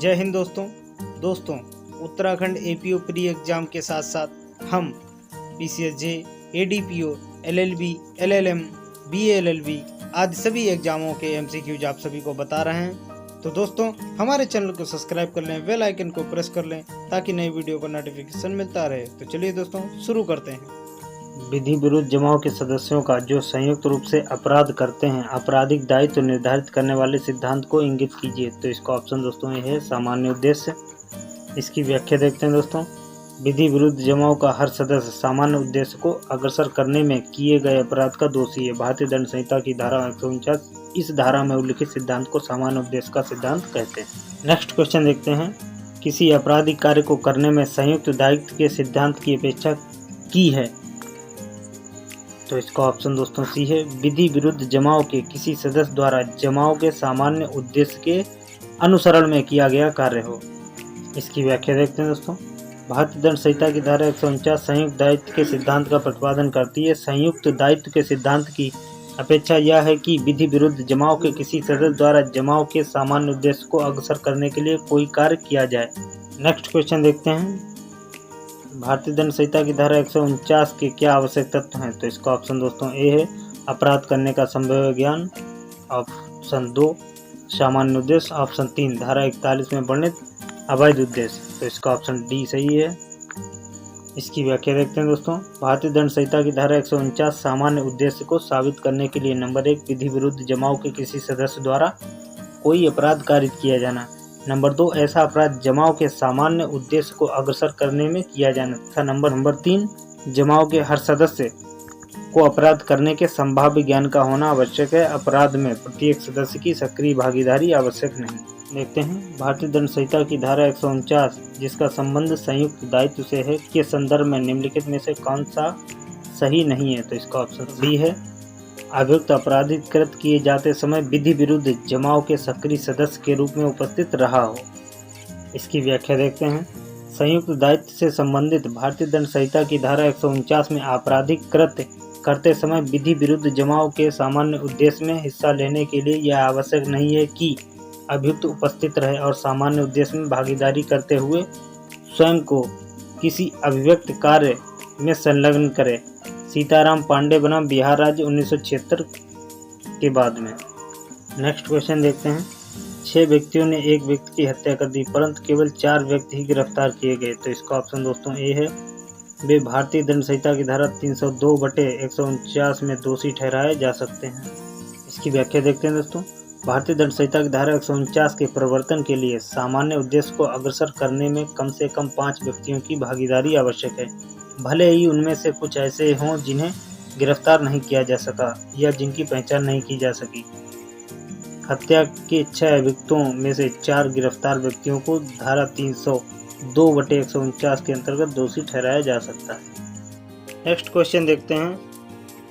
जय हिंद दोस्तों Uttarakhand APO pre exam के साथ साथ हम PCSJ, ADPO, LLB, LLM, BLLB आदि सभी एग्जामों के एमसीक्यूज आप सभी को बता रहे हैं। तो दोस्तों हमारे चैनल को सब्सक्राइब कर लें, बेल आइकन को प्रेस कर लें ताकि नई वीडियो का नोटिफिकेशन मिलता रहे। तो चलिए दोस्तों शुरू करते हैं। विधि विरुद्ध जमाव के सदस्यों का जो संयुक्त रूप से अपराध करते हैं, आपराधिक दायित्व निर्धारित करने वाले सिद्धांत को इंगित कीजिए। तो इसका ऑप्शन दोस्तों ये है सामान्य उद्देश्य। इसकी व्याख्या देखते हैं दोस्तों। विधि विरुद्ध जमाव का हर सदस्य सामान्य उद्देश्य को अग्रसर करने में किए गए अपराध का दोषी है। भारतीय दंड संहिता की धारा 149 इस धारा में उल्लिखित सिद्धांत को सामान्य उद्देश्य का सिद्धांत कहते हैं। नेक्स्ट क्वेश्चन देखते हैं। किसी आपराधिक कार्य को करने में संयुक्त दायित्व के सिद्धांत की अपेक्षा की है। तो इसका ऑप्शन दोस्तों सी है। विधि विरुद्ध जमाव के किसी सदस्य द्वारा जमाव के सामान्य उद्देश्य के अनुसरण में किया गया कार्य हो। इसकी व्याख्या देखते हैं दोस्तों। भारतीय दंड संहिता की धारा 149 संयुक्त दायित्व के सिद्धांत का प्रतिपादन करती है। संयुक्त दायित्व के सिद्धांत की अपेक्षा यह है कि विधि विरुद्ध जमाव के किसी सदस्य द्वारा जमाव के सामान्य उद्देश्य को अग्रसर करने के लिए कोई कार्य किया जाए। नेक्स्ट क्वेश्चन देखते हैं। भारतीय दंड संहिता की धारा 149 के क्या आवश्यक तत्व हैं। तो इसका ऑप्शन दोस्तों ए है अपराध करने का संभव ज्ञान, ऑप्शन 2 सामान्य उद्देश्य, ऑप्शन 3 धारा 41 में वर्णित अवैध उद्देश्य। तो इसका ऑप्शन डी सही है। इसकी व्याख्या देखते हैं दोस्तों। भारतीय दंड संहिता की धारा 149 सामान्य उद्देश्य को साबित करने के लिए नंबर 1 विधि विरुद्ध जमाव के किसी सदस्य द्वारा कोई अपराध कारित किया जाना, नंबर 2 ऐसा अपराध जमाव के सामान्य उद्देश्य को अग्रसर करने में किया जाना तथा नंबर 3 जमाव के हर सदस्य को अपराध करने के संभाव्य ज्ञान का होना आवश्यक है। अपराध में प्रत्येक सदस्य की सक्रिय भागीदारी आवश्यक नहीं। देखते हैं। भारतीय दंड संहिता की धारा 149 जिसका संबंध संयुक्त दायित्व से है के संदर्भ में निम्नलिखित में से कौन सा सही नहीं है। तो इसका ऑप्शन बी है अभियुक्त अपराधीकृत किए जाते समय विधि विरुद्ध जमाव के सक्रिय सदस्य के रूप में उपस्थित रहा हो। इसकी व्याख्या देखते हैं। संयुक्त दायित्व से संबंधित भारतीय दंड संहिता की धारा 149 में आपराधिक कृत्य करते समय विधि विरुद्ध जमाव के सामान्य उद्देश्य में हिस्सा लेने के लिए यह आवश्यक नहीं है कि अभियुक्त उपस्थित रहे और सामान्य उद्देश्य में भागीदारी करते हुए स्वयं को किसी अभिव्यक्त कार्य में संलग्न करे। सीताराम पांडे बनाम बिहार राज्य 1976 के बाद में। नेक्स्ट क्वेश्चन देखते हैं। 6 व्यक्तियों ने एक व्यक्ति की हत्या कर दी परंतु केवल 4 व्यक्ति ही गिरफ्तार किए गए। तो इसका ऑप्शन दोस्तों ए है वे भारतीय दंड संहिता की धारा 302/149 में दोषी ठहराए जा सकते हैं। इसकी व्याख्या देखते हैं दोस्तों। भारतीय दंड संहिता की धारा 149 के प्रवर्तन के लिए सामान्य उद्देश्य को अग्रसर करने में कम से कम 5 व्यक्तियों की भागीदारी आवश्यक है, भले ही उनमें से कुछ ऐसे हों जिन्हें गिरफ्तार नहीं किया जा सका या जिनकी पहचान नहीं की जा सकी। हत्या के 6 अभियुक्तों में से 4 गिरफ्तार व्यक्तियों को धारा 302/149 के अंतर्गत दोषी ठहराया जा सकता है। नेक्स्ट क्वेश्चन देखते हैं।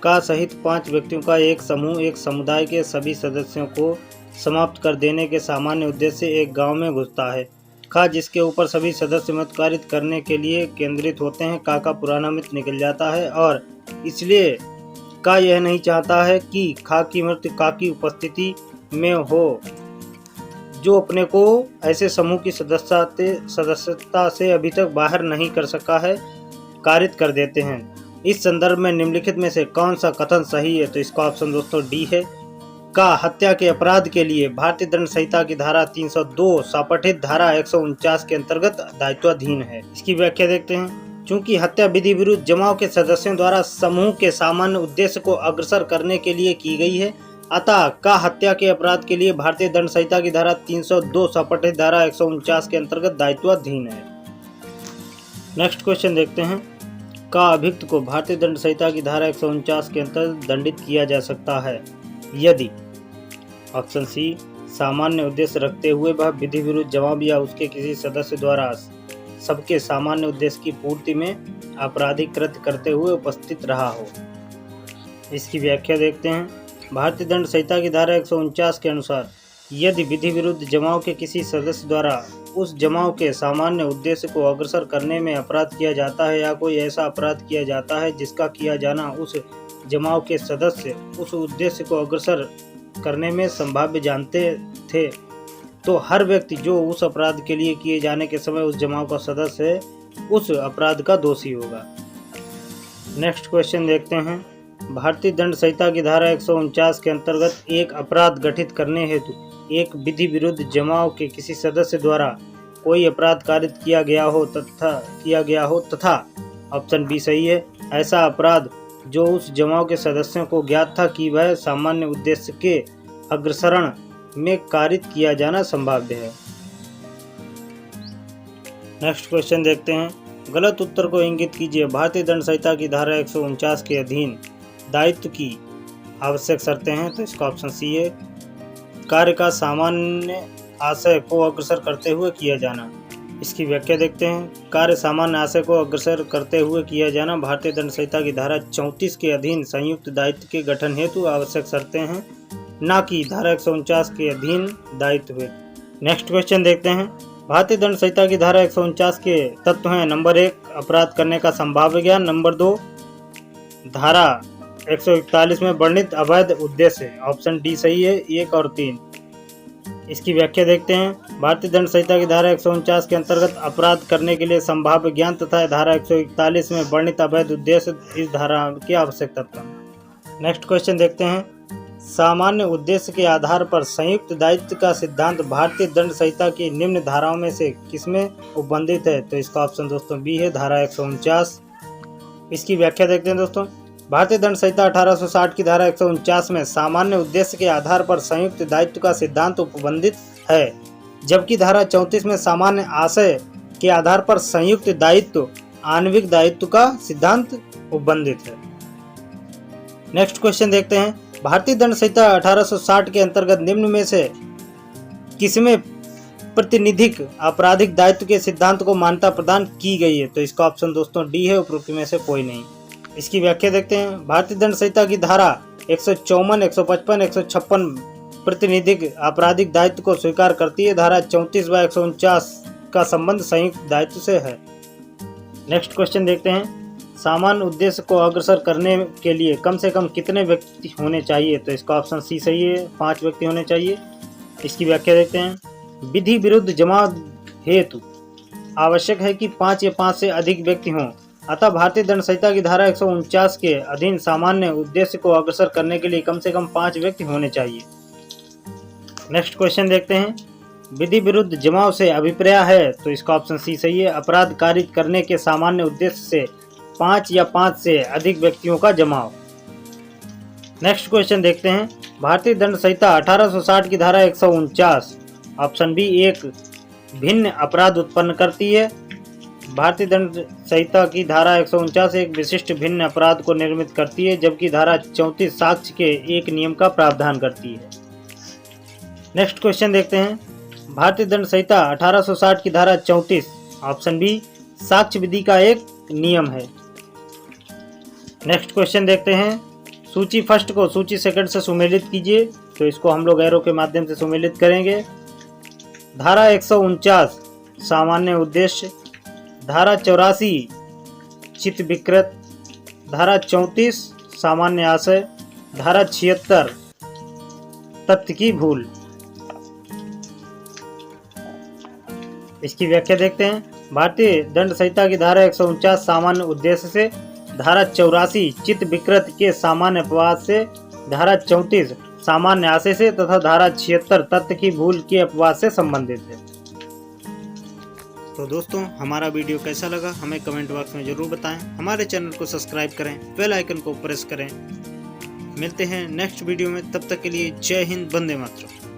का सहित 5 व्यक्तियों का एक समूह एक समुदाय के सभी सदस्यों को समाप्त कर देने के सामान्य उद्देश्य से एक गांव में घुसता है। का जिसके ऊपर सभी सदस्य मत कारित करने के लिए केंद्रित होते हैं। का पुराना मित्र निकल जाता है और इसलिए का यह नहीं चाहता है कि खा की मृत्यु का की उपस्थिति में हो, जो अपने को ऐसे समूह की सदस्यता से अभी तक बाहर नहीं कर सका है, कारित कर देते हैं। इस संदर्भ में निम्नलिखित में से कौन सा कथन सही है। तो इसका ऑप्शन दोस्तों डी है। का हत्या के अपराध के लिए भारतीय दंड संहिता की धारा 302 सापठित धारा 149 के अंतर्गत दायित्वाधीन है। इसकी व्याख्या देखते हैं। चूंकि हत्या विधि विरुद्ध जमाव के सदस्यों द्वारा समूह के सामान्य उद्देश्य को अग्रसर करने के लिए की गई है, अतः का हत्या के अपराध के लिए भारतीय दंड संहिता की धारा 302 सापठित धारा 149 के अंतर्गत दायित्वाधीन है। नेक्स्ट क्वेश्चन देखते हैं। का अभियुक्त को भारतीय दंड संहिता की धारा 149 के अंतर्गत दंडित किया जा सकता है यदि ऑप्शन सी सामान्य उद्देश्य रखते हुए वह विधि विरुद्ध जमाव या उसके किसी सदस्य द्वारा सबके सामान्य उद्देश्य की पूर्ति में आपराधिक कृत्य करते हुए उपस्थित रहा हो। इसकी व्याख्या देखते हैं। भारतीय दंड संहिता की धारा 149 के अनुसार यदि विधि विरुद्ध जमाव के किसी सदस्य द्वारा उस जमाव के सामान्य उद्देश्य को अग्रसर करने में अपराध किया जाता है या कोई ऐसा अपराध किया जाता है जिसका किया जाना उस जमाव के सदस्य उस उद्देश्य को अग्रसर करने में संभाव्य जानते थे, तो हर व्यक्ति जो उस अपराध के लिए किए जाने के समय उस जमाव का सदस्य है उस अपराध का दोषी होगा। नेक्स्ट क्वेश्चन देखते हैं। भारतीय दंड संहिता की धारा 149 के अंतर्गत एक अपराध गठित करने हेतु एक विधि विरुद्ध जमाव के किसी सदस्य द्वारा कोई अपराध कारित किया गया हो तथा ऑप्शन बी सही है, ऐसा अपराध जो उस जमाव के सदस्यों को ज्ञात था कि वह सामान्य उद्देश्य के अग्रसरण में कारित किया जाना संभाव्य है। नेक्स्ट क्वेश्चन देखते हैं। गलत उत्तर को इंगित कीजिए। भारतीय दंड संहिता की धारा 149 के अधीन दायित्व की आवश्यक शर्तें हैं, तो इसका ऑप्शन सी है। कार्य का सामान्य आशय को अग्रसर करते हुए किया जाना। इसकी व्याख्या देखते हैं। कार्य सामान्य आशय को अग्रसर करते हुए किया जाना भारतीय दंड संहिता की धारा 34 के अधीन संयुक्त दायित्व के गठन हेतु आवश्यक शर्तें हैं, न कि धारा 149 के अधीन दायित्व हेतु। नेक्स्ट क्वेश्चन देखते हैं। भारतीय दंड संहिता की धारा 149 के तत्व हैं। नंबर 1 अपराध करने का संभाव्य ज्ञान। नंबर 2 धारा 141 में वर्णित अवैध उद्देश्य। ऑप्शन डी सही है, 1 और 3। इसकी व्याख्या देखते हैं। भारतीय दंड संहिता की धारा 149 के अंतर्गत अपराध करने के लिए संभाव्य ज्ञान तथा धारा 141 में वर्णित अवैध उद्देश्य इस धारा के आवश्यक तत्व हैं। नेक्स्ट क्वेश्चन देखते हैं। सामान्य उद्देश्य के आधार पर संयुक्त दायित्व का सिद्धांत भारतीय दंड संहिता की निम्न धाराओं में से किसमें उपबंधित है, तो इसका ऑप्शन दोस्तों बी है, धारा 149। इसकी व्याख्या देखते हैं दोस्तों। भारतीय दंड संहिता 1860 की धारा 149 में सामान्य उद्देश्य के आधार पर संयुक्त दायित्व का सिद्धांत उपबंधित है, जबकि धारा 34 में सामान्य आशय के आधार पर संयुक्त दायित्व आणविक दायित्व का सिद्धांत उपबंधित है। नेक्स्ट क्वेश्चन देखते हैं। भारतीय दंड संहिता 1860 के अंतर्गत निम्न में से किसमें प्रतिनिधिक आपराधिक दायित्व के सिद्धांत को मान्यता प्रदान की गई है, तो इसका ऑप्शन दोस्तों डी है, उपरोक्त में से कोई नहीं। इसकी व्याख्या देखते हैं। भारतीय दंड संहिता की धारा 154, 155, 156 प्रतिनिधिक आपराधिक दायित्व को स्वीकार करती है। धारा 34 व 149 का संबंध संयुक्त दायित्व से है। नेक्स्ट क्वेश्चन देखते हैं। सामान्य उद्देश्य को अग्रसर करने के लिए कम से कम कितने व्यक्ति होने चाहिए, तो इसका ऑप्शन सी सही है, 5 व्यक्ति होने चाहिए। इसकी व्याख्या देखते हैं। विधि विरुद्ध जमाव हेतु आवश्यक है कि 5 या 5 से अधिक व्यक्ति हों, अतः भारतीय दंड संहिता की धारा 149 के अधीन सामान्य उद्देश्य को अग्रसर करने के लिए कम से कम 5 व्यक्ति होने चाहिए। नेक्स्ट क्वेश्चन देखते हैं। विधि विरुद्ध जमाव से अभिप्राय है, तो इसका ऑप्शन सी सही है, अपराध कारित करने के सामान्य उद्देश्य से 5 या 5 से अधिक व्यक्तियों का जमाव। नेक्स्ट क्वेश्चन देखते हैं। भारतीय दंड संहिता 1860 की धारा 149 ऑप्शन बी एक भिन्न अपराध उत्पन्न करती है। भारतीय दंड संहिता की धारा 149 एक विशिष्ट भिन्न अपराध को निर्मित करती है, जबकि धारा 34 साक्ष्य के एक नियम का प्रावधान करती है। नेक्स्ट क्वेश्चन देखते हैं। भारतीय दंड संहिता 1860 की धारा 34 ऑप्शन बी साक्ष्य विधि का एक नियम है। नेक्स्ट क्वेश्चन देखते हैं। सूची फर्स्ट को सूची सेकंड से सुमेलित कीजिए, तो इसको हम लोग एरो के माध्यम से सुमेलित करेंगे। धारा 149 सामान्य उद्देश्य, धारा 84 चित्त विकृत, धारा 34 सामान्य आशय, धारा 76 तथ्य की भूल। इसकी व्याख्या देखते हैं। भारतीय दंड संहिता की धारा 149 सामान्य उद्देश्य से, धारा 84 चित्त विकृत के सामान्य अपवाद से, धारा 34 सामान्य आशय से तथा धारा 76 तथ्य की भूल के अपवाद से संबंधित है। तो दोस्तों, हमारा वीडियो कैसा लगा हमें कमेंट बॉक्स में जरूर बताएं। हमारे चैनल को सब्सक्राइब करें, बेल आइकन को प्रेस करें। मिलते हैं नेक्स्ट वीडियो में, तब तक के लिए जय हिंद, वंदे मातरम।